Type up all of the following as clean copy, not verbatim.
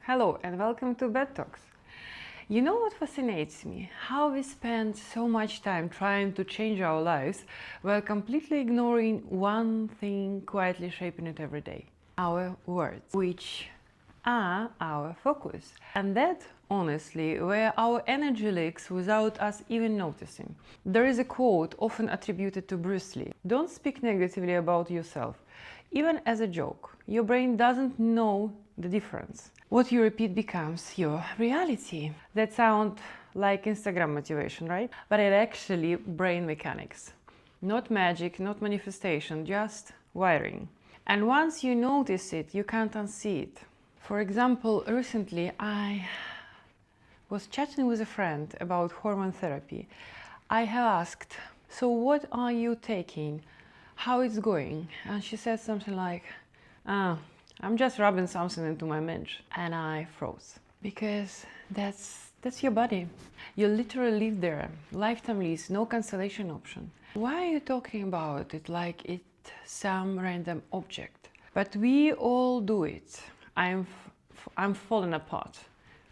Hello and welcome to Bed Talks. You know what fascinates me? How we spend so much time trying to change our lives while completely ignoring one thing quietly shaping it every day. Our words, which are our focus. And that, honestly, where our energy leaks without us even noticing. There is a quote often attributed to Bruce Lee: "Don't speak negatively about yourself, even as a joke. Your brain doesn't know the difference. What you repeat becomes your reality." That sounds like Instagram motivation, right? But it's actually brain mechanics. Not magic, not manifestation, just wiring. And once you notice it, you can't unsee it. For example, recently I was chatting with a friend about hormone therapy. I have asked, "So what are you taking? How it's going?" And she said something like, "I'm just rubbing something into my midge." And I froze. Because that's your body. You literally live there. Lifetime lease, no cancellation option. Why are you talking about it like it's some random object? But we all do it. I'm falling apart.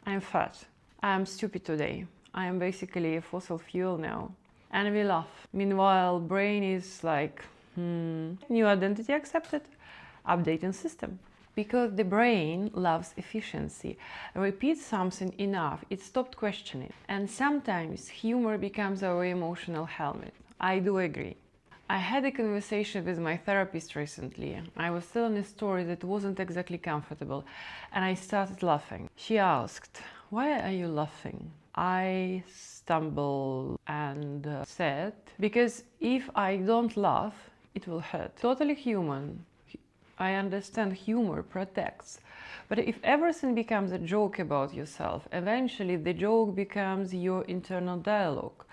I'm fat. I'm stupid today. I am basically a fossil fuel now. And we laugh. Meanwhile, brain is like, new identity accepted, updating system. Because the brain loves efficiency. Repeat something enough, it stopped questioning. And sometimes humor becomes our emotional helmet. I do agree. I had a conversation with my therapist recently. I was telling a story that wasn't exactly comfortable, and I started laughing. She asked, "Why are you laughing?" I stumbled and said, "Because if I don't laugh, it will hurt." Totally human. I understand humor protects. But if everything becomes a joke about yourself, eventually the joke becomes your internal dialogue.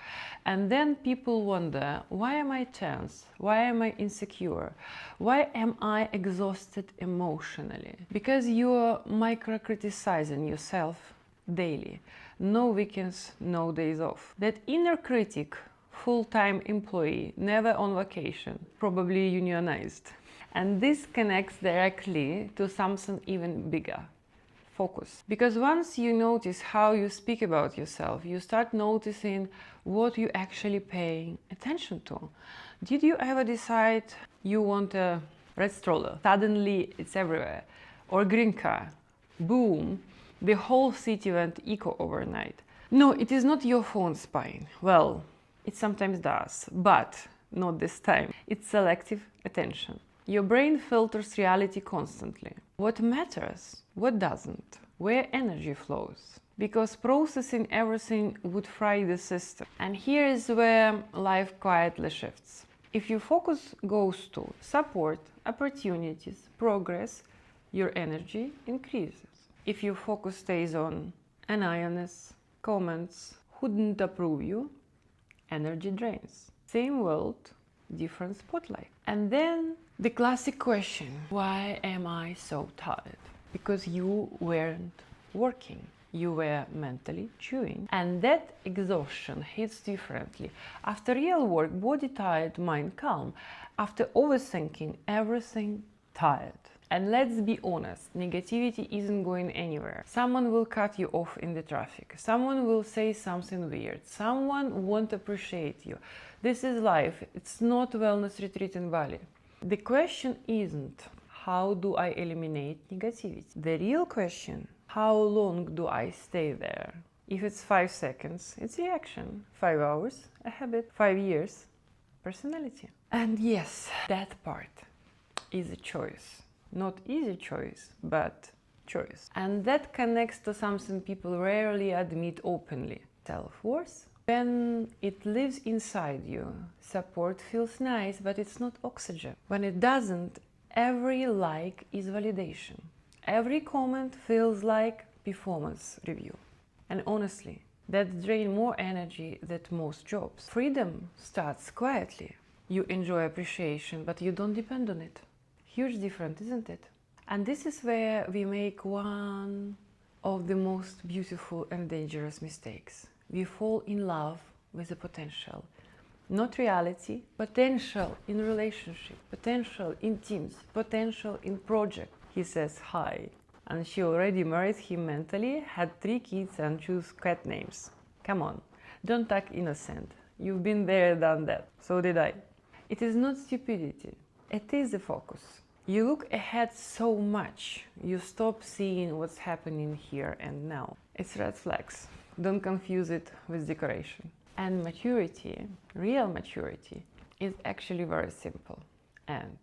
And then people wonder, why am I tense? Why am I insecure? Why am I exhausted emotionally? Because you're micro-criticizing yourself daily. No weekends, no days off. That inner critic, full-time employee, never on vacation, probably unionized. And this connects directly to something even bigger: focus. Because once you notice how you speak about yourself, you start noticing what you actually paying attention to. Did you ever decide you want a red stroller? Suddenly it's everywhere. Or green car. Boom, the whole city went eco overnight. No, it is not your phone spying. Well, it sometimes does, but not this time. It's selective attention. Your brain filters reality constantly. What matters, what doesn't, where energy flows. Because processing everything would fry the system. And here is where life quietly shifts. If your focus goes to support, opportunities, progress, your energy increases. If your focus stays on annoyance, comments, who didn't approve you, energy drains. Same world, different spotlight. And then the classic question: why am I so tired? Because you weren't working. You were mentally chewing. And that exhaustion hits differently. After real work, body tired, mind calm. After overthinking, everything tired. And let's be honest, negativity isn't going anywhere. Someone will cut you off in the traffic. Someone will say something weird. Someone won't appreciate you. This is life. It's not wellness retreat in Bali. The question isn't, how do I eliminate negativity? The real question, how long do I stay there? If it's 5 seconds, it's reaction. 5 hours, a habit. 5 years, personality. And yes, that part is a choice. Not easy choice, but choice. And that connects to something people rarely admit openly: self-worth. When it lives inside you, support feels nice, but it's not oxygen. When it doesn't, every like is validation. Every comment feels like performance review. And honestly, that drains more energy than most jobs. Freedom starts quietly. You enjoy appreciation, but you don't depend on it. Huge difference, isn't it? And this is where we make one of the most beautiful and dangerous mistakes. We fall in love with the potential. Not reality, potential in relationship, potential in teams, potential in project. He says, "Hi, and she already married him mentally, had 3 kids and chose cat names. Come on, don't act innocent. You've been there, done that. So did I. It is not stupidity. It is the focus. You look ahead so much, you stop seeing what's happening here and now. It's red flags. Don't confuse it with decoration. And maturity, real maturity, is actually very simple and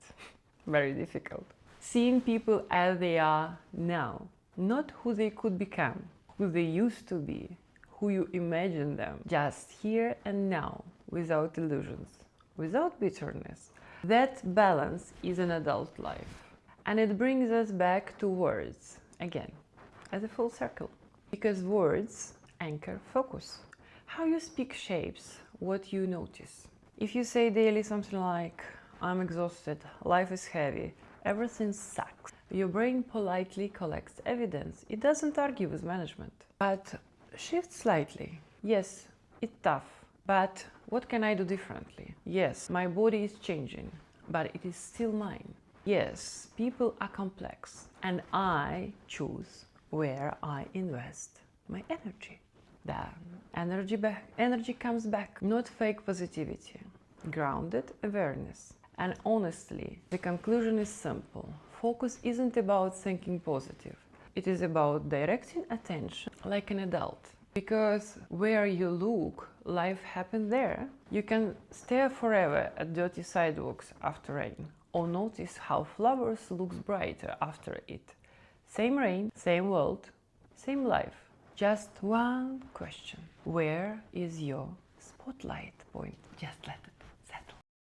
very difficult. Seeing people as they are now, not who they could become, who they used to be, who you imagine them, just here and now, without illusions, without bitterness. That balance is an adult life. And it brings us back to words, again, as a full circle. Because words anchor focus. How you speak shapes what you notice. If you say daily something like, I'm exhausted, life is heavy, everything sucks, your brain politely collects evidence. It doesn't argue with management, but shift slightly. Yes, it's tough, but what can I do differently? Yes, my body is changing, but it is still mine. Yes, people are complex, and I choose where I invest my energy. Then energy comes back, not fake positivity, grounded awareness. And honestly, the conclusion is simple. Focus isn't about thinking positive. It is about directing attention like an adult. Because where you look, life happens there. You can stare forever at dirty sidewalks after rain, or notice how flowers looks brighter after it. Same rain, same world, same life. Just one question. Where is your spotlight point? Just let it